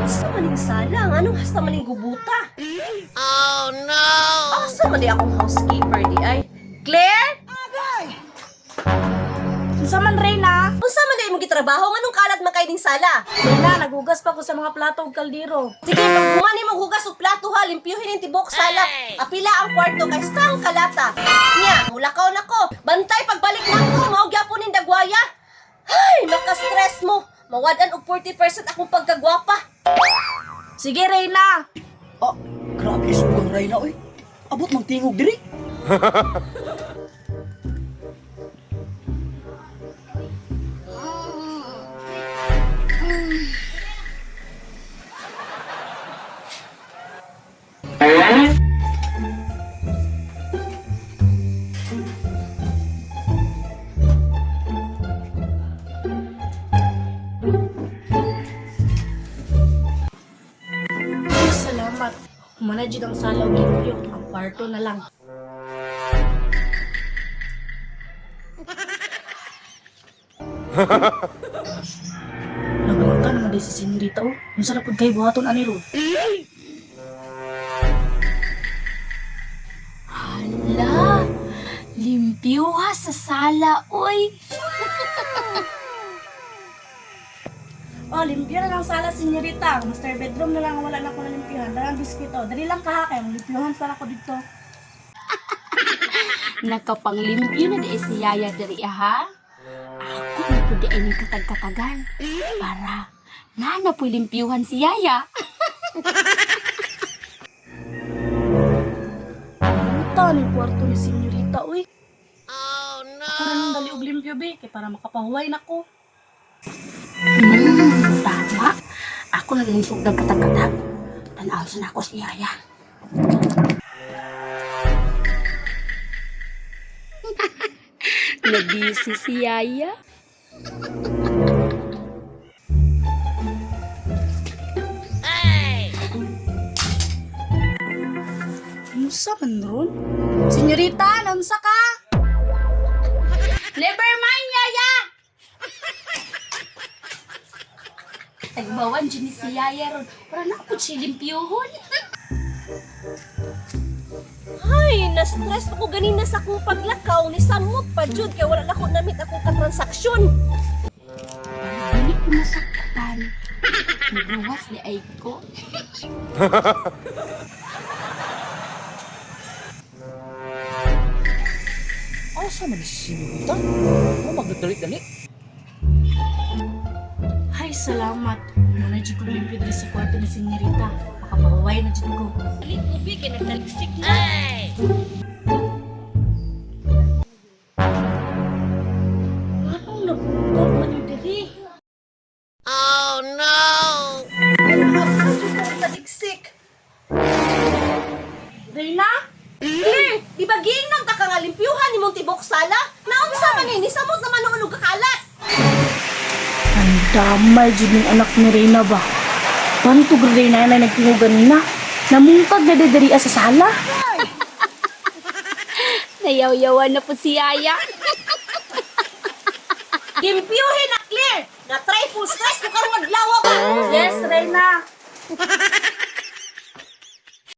Asa maning salang? Anong hasta maning gubuta? Oh no! Asa man di akong housekeeper di ay? Claire? Unsa man Reyna? Unsa man di mo gitrabaho? Nganong kalat man kay ning sala? Reyna, nagugas pa ko sa mga plato ug kaldero. Sige, pag humani mo hugas og plato ha, limpyuhin ang tibok sala. Apila ang kwarto kay stang kalata. Nya, mulakaw nako. Bantay pagbalik nako, mao gyapon ning dagwaya. Ay, naka-stress mo. Mawadan og 40% akong pagkagwapa. Sige Reyna. Ah, grabe sugang Reyna, oy. Abot mang tingog diri. Ay, salamat. Humana jud ang sala ug limpyo. Ang kwarto na lang. Nagmata naman din si Senyorita oh. Unsa na pud kay buhaton ani ro? Hala, limpyo ha sa sala, oy. Oh, limpyo na lang sala Senyorita. Master bedroom na lang ang wala na ko na limpyuhan. Dalang biskito. Dali lang kaha kay limpyuhan sala ko dito. Nakapanglimpyo na di si Yaya diri ha. Ako na po di ay ning katag-katagan. Para na po limpyuhan si Yaya. Puta ning kwarto ni Senyorita oy. Oh no! Para nang dali og limpyo be kay para makapahuway nako. Tama. Ako na limpyog ng katag-katag. Tanaw sa nako si Yaya. Nabisi si Yaya. Unsa man ron? Senyorita, nansa ka? Never mind, Yaya! Tagbawan dyan ni si Yaya ron. Para na ako siya limpyuhon. Ay, na-stress ako ganina sa akong paglakaw ni samot pa jud kay wala na ko namit akong katransaksyon. Dili ko masaktan. Nagluwas ni Aiko. Asa man si Senyorita? Ano magdali-dali? Ay, salamat. Muna dyan ko limpyo dali sa kwarto ni Senyorita. Makapahuway na dyan ko. Lit ubi kay nagtaliksik na. Anong nabutot man yung diri? Oh no! Ay, nakapasok ako taliksik. Reyna? Claire, di ba giingnan ka nga limpyuhan ni mong tibok sala? Naunsa man ni samot naman ang anong kakalat. Ang damay dyan yung anak ni Reyna ba? Paano to Reyna na nagtingugan na? Namungkag na diri sa sala? Nayaw-yawan na po si Yaya. Limpyuhin na Claire. Na try full stress ko karong adlaw ba? Yes, Reyna.